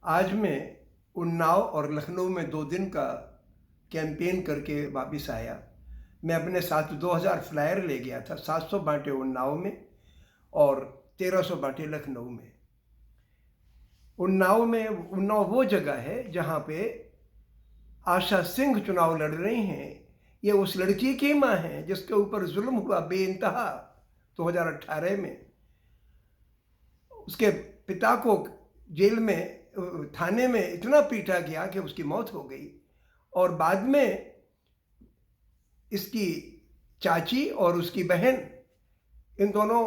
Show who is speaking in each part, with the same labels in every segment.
Speaker 1: आज मैं उन्नाव और लखनऊ में 2 दिन का कैंपेन करके वापस आया। मैं अपने साथ 2000 फ्लायर ले गया था। 700 बांटे उन्नाव में और 1300 बांटे लखनऊ में। उन्नाव वो जगह है जहाँ पे आशा सिंह चुनाव लड़ रही हैं। ये उस लड़की की माँ है जिसके ऊपर जुल्म हुआ बेइंतहा 2018 में। उसके पिता को जेल में, थाने में इतना पीटा गया कि उसकी मौत हो गई। और बाद में इसकी चाची और उसकी बहन, इन दोनों,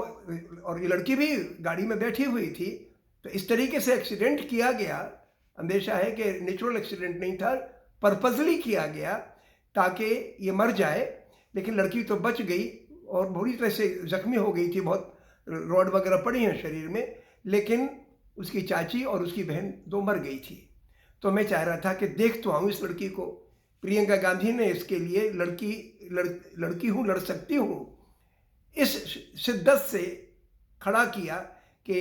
Speaker 1: और ये लड़की भी गाड़ी में बैठी हुई थी। तो इस तरीके से एक्सीडेंट किया गया। अंदेशा है कि नेचुरल एक्सीडेंट नहीं था, पर्पजली किया गया ताकि ये मर जाए। लेकिन लड़की तो बच गई और बुरी तरह से जख्मी हो गई थी, बहुत रॉड वगैरह पड़ी हैं शरीर में। लेकिन उसकी चाची और उसकी बहन 2 मर गई थी। तो मैं चाह रहा था कि देख तो आऊँ इस लड़की को। प्रियंका गांधी ने इसके लिए लड़की हूँ, लड़ सकती हूँ, इस शिद्दत से खड़ा किया कि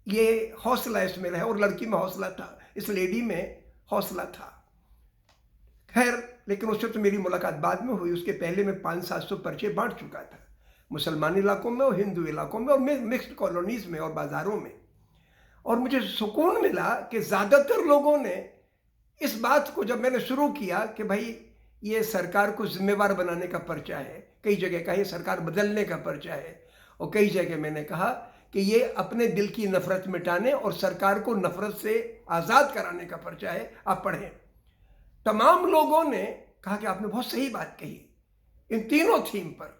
Speaker 1: ये हौसला इसमें रहे। और लड़की में हौसला था, इस लेडी में हौसला था। खैर, लेकिन उससे तो मेरी मुलाकात बाद में हुई। उसके पहले मैं 500-700 पर्चे बांट चुका था, मुसलमान इलाकों में और हिंदू इलाकों में और मिक्स्ड कॉलोनीज में और बाज़ारों में। और मुझे सुकून मिला कि ज़्यादातर लोगों ने इस बात को, जब मैंने शुरू किया कि भाई ये सरकार को जिम्मेवार बनाने का पर्चा है, कई जगह कहा ये सरकार बदलने का पर्चा है, और कई जगह मैंने कहा कि ये अपने दिल की नफरत मिटाने और सरकार को नफरत से आज़ाद कराने का पर्चा है, आप पढ़ें। तमाम लोगों ने कहा कि आपने बहुत सही बात कही इन तीनों थीम पर।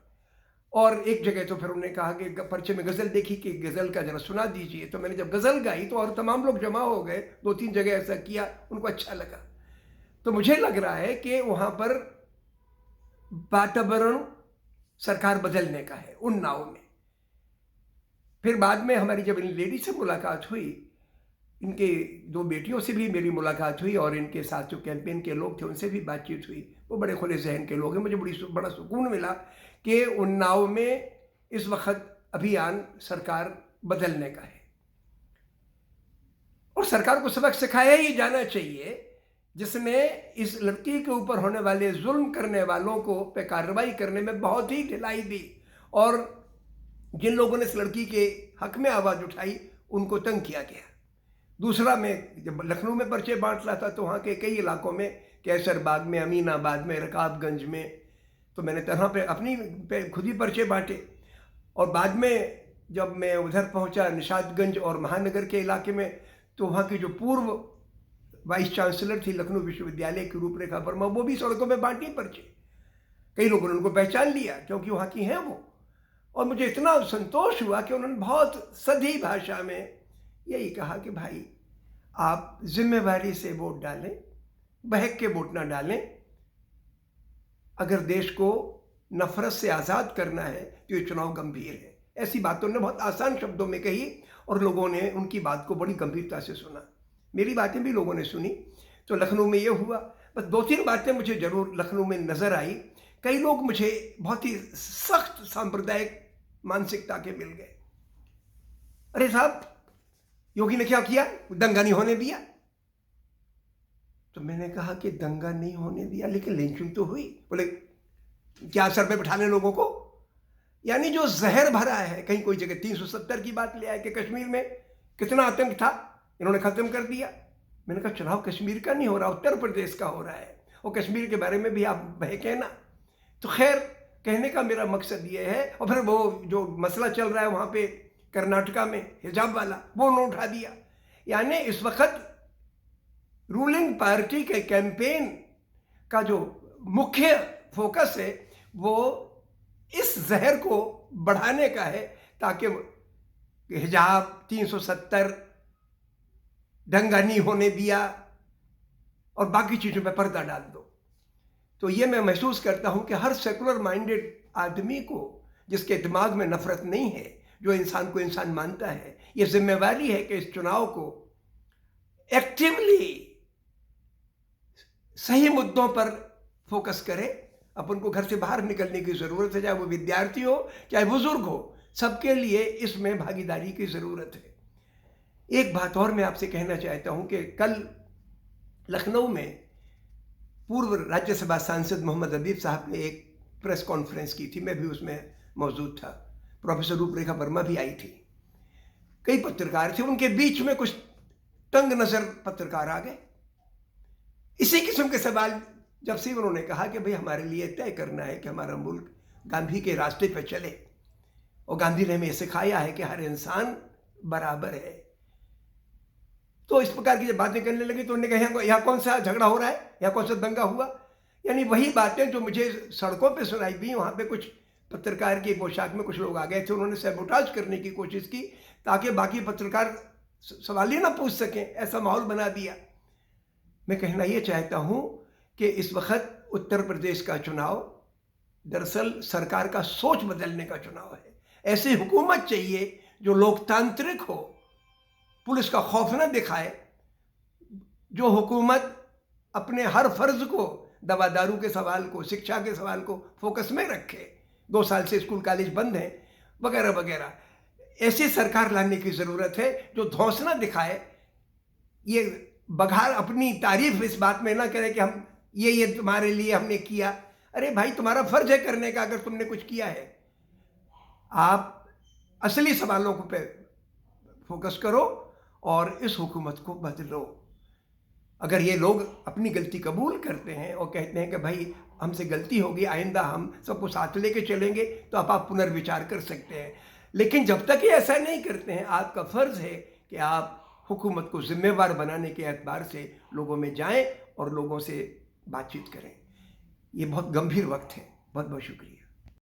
Speaker 1: और एक जगह तो फिर उन्होंने कहा कि पर्चे में गज़ल देखी कि गज़ल का जरा सुना दीजिए। तो मैंने जब गज़ल गाई तो और तमाम लोग जमा हो गए। 2-3 जगह ऐसा किया, उनको अच्छा लगा। तो मुझे लग रहा है कि वहाँ पर वातावरण सरकार बदलने का है उन्नाव में। फिर बाद में हमारी जब इन लेडी से मुलाकात हुई, इनके 2 बेटियों से भी मेरी मुलाकात हुई और इनके साथ जो कैंपेन के लोग थे उनसे भी बातचीत हुई। वो बड़े खुले जहन के लोग हैं। मुझे बड़ा सुकून मिला कि उन्नाव में इस वक्त अभियान सरकार बदलने का है। और सरकार को सबक सिखाया ही जाना चाहिए, जिसने इस लड़की के ऊपर होने वाले जुल्म करने वालों को पे कार्रवाई करने में बहुत ही ढिलाई दी। और जिन लोगों ने इस लड़की के हक में आवाज़ उठाई उनको तंग किया गया। दूसरा, मैं जब लखनऊ में पर्चे बांट रहा था तो वहाँ के कई इलाकों में, कैसरबाग में, अमीनाबाद में, रकाबगंज में, तो मैंने तरह पे अपनी पे खुद ही पर्चे बांटे। और बाद में जब मैं उधर पहुँचा निशादगंज और महानगर के इलाके में, तो वहाँ की जो पूर्व वाइस चांसलर थी लखनऊ विश्वविद्यालय की, रूपरेखा वर्मा, वो भी सड़कों में बांटी पर्चे। कई लोगों ने उनको पहचान लिया क्योंकि वहाँ की हैं वो। और मुझे इतना संतोष हुआ कि उन्होंने बहुत सधी भाषा में यही कहा कि भाई आप जिम्मेवारी से वोट डालें, बहक के वोट ना डालें। अगर देश को नफरत से आज़ाद करना है तो ये चुनाव गंभीर है। ऐसी बातों ने बहुत आसान शब्दों में कही और लोगों ने उनकी बात को बड़ी गंभीरता से सुना। मेरी बातें भी लोगों ने सुनी। तो लखनऊ में ये हुआ। बस 2-3 बातें मुझे ज़रूर लखनऊ में नज़र आई। कई लोग मुझे बहुत ही सख्त सांप्रदायिक मानसिकता के मिल गए। अरे साहब, योगी ने क्या किया? दंगा नहीं होने दिया। तो मैंने कहा कि दंगा नहीं होने दिया, लेकिन लिंचिंग तो हुई। बोले क्या सर पे बिठाने लोगों को? यानी जो जहर भरा है, कहीं कोई जगह 370 की बात ले आए कि कश्मीर में कितना आतंक था, इन्होंने खत्म कर दिया। मैंने कहा चुनाव कश्मीर का नहीं हो रहा, उत्तर प्रदेश का हो रहा है, और कश्मीर के बारे में भी आप बहके ना। तो खैर, कहने का मेरा मकसद ये है। और फिर वो जो मसला चल रहा है वहाँ पे कर्नाटका में हिजाब वाला, वो उन्होंने उठा दिया। यानी इस वक्त रूलिंग पार्टी के कैंपेन का जो मुख्य फोकस है वो इस जहर को बढ़ाने का है, ताकि हिजाब, 370, दंगा नहीं होने दिया और बाकी चीज़ों पे पर्दा डाल दो। तो ये मैं महसूस करता हूँ कि हर सेकुलर माइंडेड आदमी को, जिसके दिमाग में नफरत नहीं है, जो इंसान को इंसान मानता है, ये जिम्मेवारी है कि इस चुनाव को एक्टिवली सही मुद्दों पर फोकस करे। अपन को घर से बाहर निकलने की ज़रूरत है, चाहे वो विद्यार्थी हो चाहे बुजुर्ग हो, सबके लिए इसमें भागीदारी की ज़रूरत है। एक बात और मैं आपसे कहना चाहता हूं कि कल लखनऊ में पूर्व राज्यसभा सांसद मोहम्मद हबीब साहब ने एक प्रेस कॉन्फ्रेंस की थी, मैं भी उसमें मौजूद था। प्रोफेसर रूपरेखा वर्मा भी आई थी, कई पत्रकार थे। उनके बीच में कुछ तंग नजर पत्रकार आ गए। इसी किस्म के सवाल जब से उन्होंने कहा कि भाई हमारे लिए तय करना है कि हमारा मुल्क गांधी के रास्ते पर चले, और गांधी ने हमें सिखाया है कि हर इंसान बराबर है। तो इस प्रकार की जब बातें करने लगी तो उन्होंने कहा यहाँ कौन सा झगड़ा हो रहा है, यहाँ कौन सा दंगा हुआ। यानी वही बातें जो मुझे सड़कों पे सुनाई दी, वहाँ पे कुछ पत्रकार की पोशाक में कुछ लोग आ गए थे, उन्होंने सैबोटाज करने की कोशिश की ताकि बाकी पत्रकार सवाल ही ना पूछ सकें, ऐसा माहौल बना दिया। मैं कहना ये चाहता हूँ कि इस वक्त उत्तर प्रदेश का चुनाव दरअसल सरकार का सोच बदलने का चुनाव है। ऐसी हुकूमत चाहिए जो लोकतांत्रिक हो, पुलिस का खौफ न दिखाए, जो हुकूमत अपने हर फर्ज को, दवा दारू के सवाल को, शिक्षा के सवाल को फोकस में रखे। 2 साल से स्कूल कॉलेज बंद हैं वगैरह वगैरह। ऐसी सरकार लाने की ज़रूरत है जो धौंस न दिखाए, ये बघार अपनी तारीफ इस बात में ना करे कि हम ये तुम्हारे लिए हमने किया। अरे भाई, तुम्हारा फर्ज है करने का अगर तुमने कुछ किया है। आप असली सवालों को पे फोकस करो और इस हुकूमत को बदलो। अगर ये लोग अपनी गलती कबूल करते हैं और कहते हैं कि भाई हमसे गलती होगी, आइंदा हम सबको साथ लेके चलेंगे, तो आप पुनर्विचार कर सकते हैं। लेकिन जब तक ये ऐसा नहीं करते हैं, आपका फ़र्ज़ है कि आप हुकूमत को ज़िम्मेवार बनाने के एतबार से लोगों में जाएं और लोगों से बातचीत करें। ये बहुत गंभीर वक्त है। बहुत बहुत शुक्रिया।